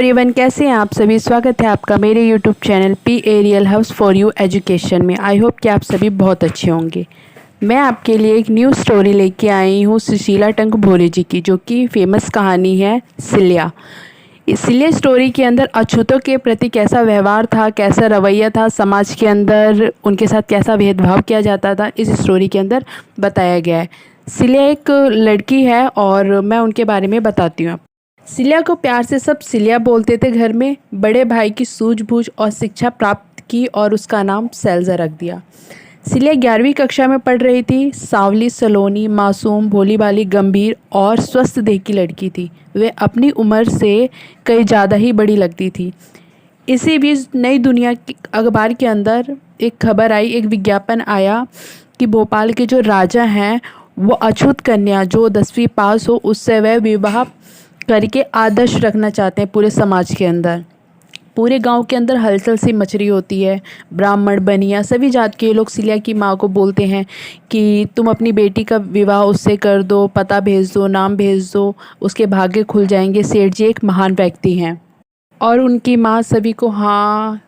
Everyone, कैसे हैं आप सभी। स्वागत है आपका मेरे YouTube channel P aerial house for you education में। आई होप कि आप सभी बहुत अच्छे होंगे। मैं आपके लिए एक न्यू स्टोरी लेके आई हूँ सुशीला टंकभोरे जी की, जो कि फेमस कहानी है सिल्या। इसलिए स्टोरी के अंदर अछूतों के प्रति कैसा व्यवहार था, कैसा रवैया था, समाज के अंदर उनके साथ कैसा भेदभाव किया जाता था, इस स्टोरी के अंदर बताया गया है। सिल्या एक लड़की है और मैं उनके बारे में बताती हूँ। सिल्या को प्यार से सब सिल्या बोलते थे। घर में बड़े भाई की सूझबूझ और शिक्षा प्राप्त की और उसका नाम सैलजा रख दिया। सिल्या 11वीं कक्षा में पढ़ रही थी। सांवली, सलोनी, मासूम, भोली भाली, गंभीर और स्वस्थ देह की लड़की थी। वे अपनी उम्र से कई ज़्यादा ही बड़ी लगती थी। इसी बीच नई दुनिया की अखबार के अंदर एक खबर आई, एक विज्ञापन आया कि भोपाल के जो राजा हैं वो अछूत कन्या जो 10वीं पास हो उससे वह विवाह करके आदर्श रखना चाहते हैं पूरे समाज के अंदर। पूरे गांव के अंदर हलचल सी मच रही होती है। ब्राह्मण, बनिया, सभी जात के लोग सिल्या की माँ को बोलते हैं कि तुम अपनी बेटी का विवाह उससे कर दो, पता भेज दो, नाम भेज दो, उसके भाग्य खुल जाएंगे। सेठ जी एक महान व्यक्ति हैं और उनकी माँ सभी को हाँ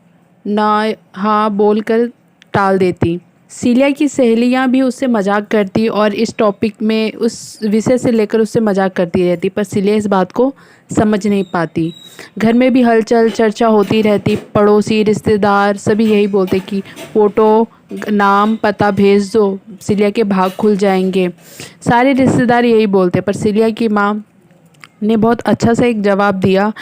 ना हाँ बोलकर टाल देती। सिल्या की सहेलियां भी उससे मजाक करती और इस टॉपिक में उस विषय से लेकर उससे मजाक करती रहती, पर सिल्या इस बात को समझ नहीं पाती। घर में भी हलचल चर्चा होती रहती। पड़ोसी, रिश्तेदार सभी यही बोलते कि फ़ोटो, नाम, पता भेज दो, सिल्या के भाग खुल जाएंगे। सारे रिश्तेदार यही बोलते, पर सिल्या की माँ ने बहुत अच्छा सा एक जवाब दिया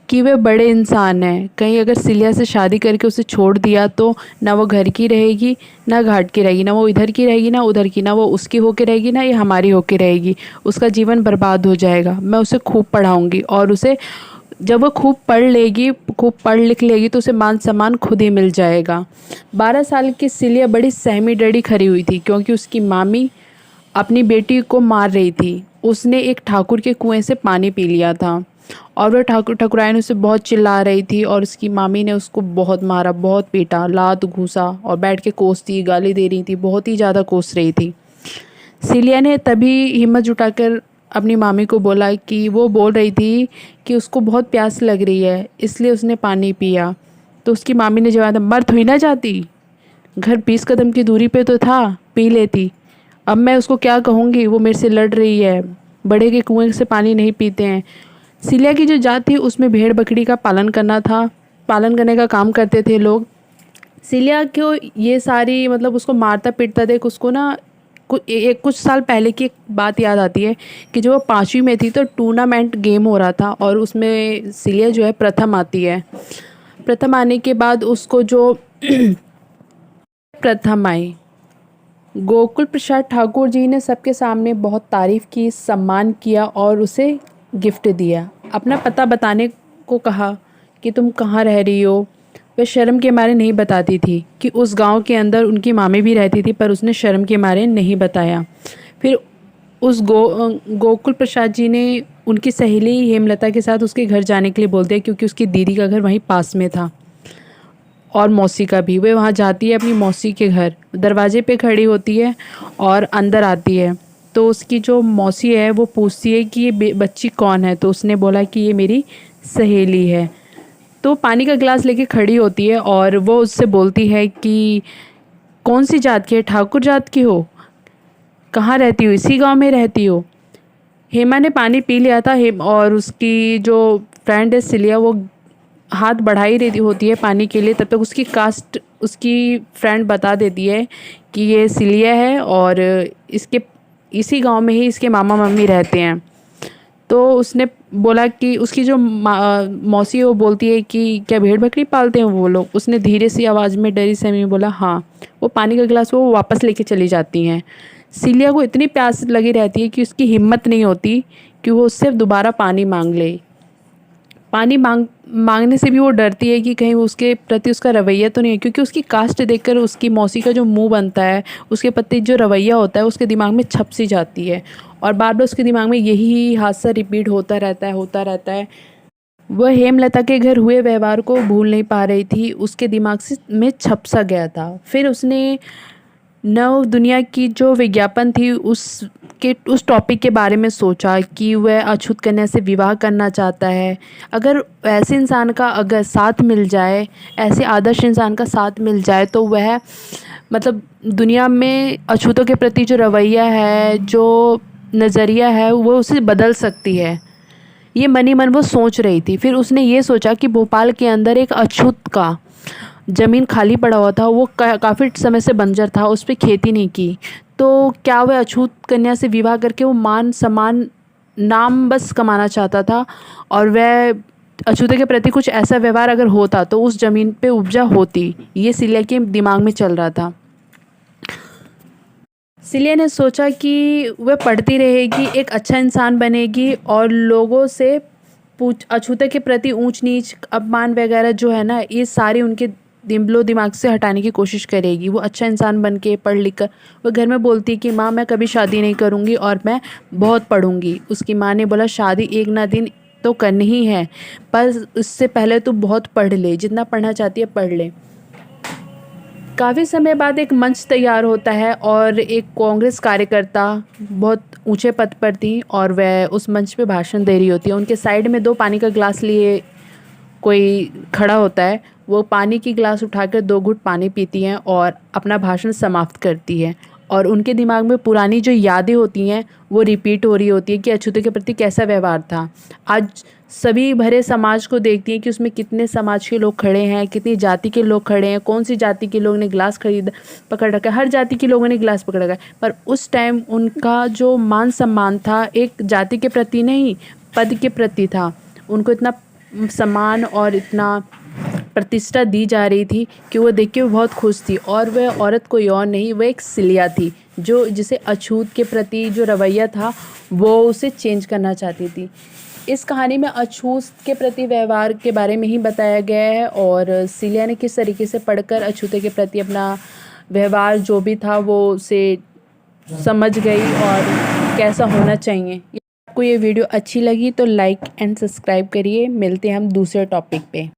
कि वे बड़े इंसान हैं। कहीं अगर सिल्या से शादी करके उसे छोड़ दिया तो ना वो घर की रहेगी ना घाट की रहेगी, ना वो इधर की रहेगी ना उधर की, ना वो उसकी होके रहेगी ना ये हमारी होके रहेगी। उसका जीवन बर्बाद हो जाएगा। मैं उसे खूब पढ़ाऊँगी और उसे जब वो खूब पढ़ लेगी, खूब पढ़ लिख लेगी तो उसे मान सम्मान खुद ही मिल जाएगा। 12 साल की सिल्या बड़ी सहमी डरी खड़ी हुई थी क्योंकि उसकी मामी अपनी बेटी को मार रही थी। उसने एक ठाकुर के कुएं से पानी पी लिया था और वह ठाकुराइन उसे बहुत चिल्ला रही थी और उसकी मामी ने उसको बहुत मारा, बहुत पीटा, लात घूसा और बैठ के कोसती, गाली दे रही थी, बहुत ही ज़्यादा कोस रही थी। सिलिया ने तभी हिम्मत जुटाकर अपनी मामी को बोला कि वो बोल रही थी कि उसको बहुत प्यास लग रही है इसलिए उसने पानी पिया। तो उसकी मामी ने जवाब दिया, मर थोड़ी ना जाती, घर 20 कदम की दूरी पे तो था, पी लेती। अब मैं उसको क्या कहूँगी, वो मेरे से लड़ रही है। बड़े के कुएं से पानी नहीं पीते हैं। सिल्या की जो जात थी उसमें भेड़ बकरी का पालन करना था, पालन करने का काम करते थे लोग। सिल्या को ये सारी मतलब उसको मारता पीटता देख उसको ना कुछ साल पहले की एक बात याद आती है कि जब वो 5वीं में थी तो टूर्नामेंट गेम हो रहा था और उसमें सिल्या जो है प्रथम आती है। प्रथम आने के बाद उसको जो प्रथम आई, गोकुल प्रसाद ठाकुर जी ने सबके सामने बहुत तारीफ़ की, सम्मान किया और उसे गिफ्ट दिया। अपना पता बताने को कहा कि तुम कहाँ रह रही हो। वह शर्म के मारे नहीं बताती थी कि उस गांव के अंदर उनकी मामी भी रहती थी, पर उसने शर्म के मारे नहीं बताया। फिर उस गोकुल प्रसाद जी ने उनकी सहेली हेमलता के साथ उसके घर जाने के लिए बोल दिया क्योंकि उसकी दीदी का घर वहीं पास में था और मौसी का भी। वे वहाँ जाती है अपनी मौसी के घर, दरवाजे पे खड़ी होती है और अंदर आती है तो उसकी जो मौसी है वो पूछती है कि ये बच्ची कौन है। तो उसने बोला कि ये मेरी सहेली है। तो पानी का गिलास लेके खड़ी होती है और वो उससे बोलती है कि कौन सी जात की है, ठाकुर जात की हो, कहाँ रहती हो, इसी गांव में रहती हो। हेमा ने पानी पी लिया था। और उसकी जो फ्रेंड है सिलिया वो हाथ बढ़ाई रही होती है पानी के लिए, तब तक उसकी कास्ट उसकी फ्रेंड बता देती है कि ये सिलिया है और इसके इसी गांव में ही इसके मामा मम्मी रहते हैं। तो उसने बोला कि उसकी जो मौसी है वो बोलती है कि क्या भेड़ बकरी पालते हैं वो लोग। उसने धीरे सी आवाज़ में डरी सहमी में बोला हाँ। वो पानी का गिलास वो वापस लेके चली जाती हैं। सिलिया को इतनी प्यास लगी रहती है कि उसकी हिम्मत नहीं होती कि वो उससे दोबारा पानी मांग ले। पानी मांगने से भी वो डरती है कि कहीं उसके प्रति उसका रवैया तो नहीं है, क्योंकि उसकी कास्ट देखकर उसकी मौसी का जो मुंह बनता है, उसके प्रति जो रवैया होता है उसके दिमाग में छप सी जाती है और बार बार उसके दिमाग में यही हादसा रिपीट होता रहता है। वह हेमलता के घर हुए व्यवहार को भूल नहीं पा रही थी, उसके दिमाग से में छप सा गया था। फिर उसने नव दुनिया की जो विज्ञापन थी उस के उस टॉपिक के बारे में सोचा कि वह अछूत कन्या से विवाह करना चाहता है। अगर ऐसे इंसान का अगर साथ मिल जाए, ऐसे आदर्श इंसान का साथ मिल जाए तो वह मतलब दुनिया में अछूतों के प्रति जो रवैया है, जो नज़रिया है, वो उसे बदल सकती है। ये मन ही मन वो सोच रही थी। फिर उसने ये सोचा कि भोपाल के अंदर एक अछूत का ज़मीन खाली पड़ा हुआ था, वो काफ़ी समय से बंजर था, उस पर खेती नहीं की। तो क्या वह अछूत कन्या से विवाह करके वो मान सम्मान नाम बस कमाना चाहता था, और वह अछूते के प्रति कुछ ऐसा व्यवहार अगर होता तो उस ज़मीन पे उपजा होती। ये सिलिया के दिमाग में चल रहा था। सिलिया ने सोचा कि वह पढ़ती रहेगी, एक अच्छा इंसान बनेगी और लोगों से अछूते के प्रति ऊंच नीच अपमान वगैरह जो है ना, ये सारी उनके दिमाग से हटाने की कोशिश करेगी। वो अच्छा इंसान बन के पढ़ लिख कर वो घर में बोलती है कि माँ मैं कभी शादी नहीं करूँगी और मैं बहुत पढ़ूँगी। उसकी माँ ने बोला शादी एक ना दिन तो करनी ही है, पर उससे पहले तो बहुत पढ़ ले, जितना पढ़ना चाहती है पढ़ ले। काफ़ी समय बाद एक मंच तैयार होता है और एक कांग्रेस कार्यकर्ता बहुत ऊंचे पद पर थी और वह उस मंच पे भाषण दे रही होती है। उनके साइड में 2 पानी का ग्लास लिए कोई खड़ा होता है। वो पानी की गिलास उठाकर 2 घूंट पानी पीती हैं और अपना भाषण समाप्त करती है। और उनके दिमाग में पुरानी जो यादें होती हैं वो रिपीट हो रही होती है कि अछूते के प्रति कैसा व्यवहार था। आज सभी भरे समाज को देखती हैं कि उसमें कितने समाज के लोग खड़े हैं, कितनी जाति के लोग खड़े हैं, कौन सी जाति के लोग ने गिलास पकड़ रखा है। हर जाति के लोगों ने गिलास पकड़ रखा है, पर उस टाइम उनका जो मान सम्मान था एक जाति के प्रति नहीं, पद के प्रति था। उनको इतना सम्मान और इतना प्रतिष्ठा दी जा रही थी कि वो देख के वो बहुत खुश थी। और वह औरत कोई और नहीं, वह एक सिलिया थी, जो जिसे अछूत के प्रति जो रवैया था वो उसे चेंज करना चाहती थी। इस कहानी में अछूत के प्रति व्यवहार के बारे में ही बताया गया है और सिलिया ने किस तरीके से पढ़कर अछूते के प्रति अपना व्यवहार जो भी था वो उसे समझ गई और कैसा होना चाहिए। आपको ये वीडियो अच्छी लगी तो लाइक एंड सब्सक्राइब करिए। मिलते हैं हम दूसरे टॉपिक पे।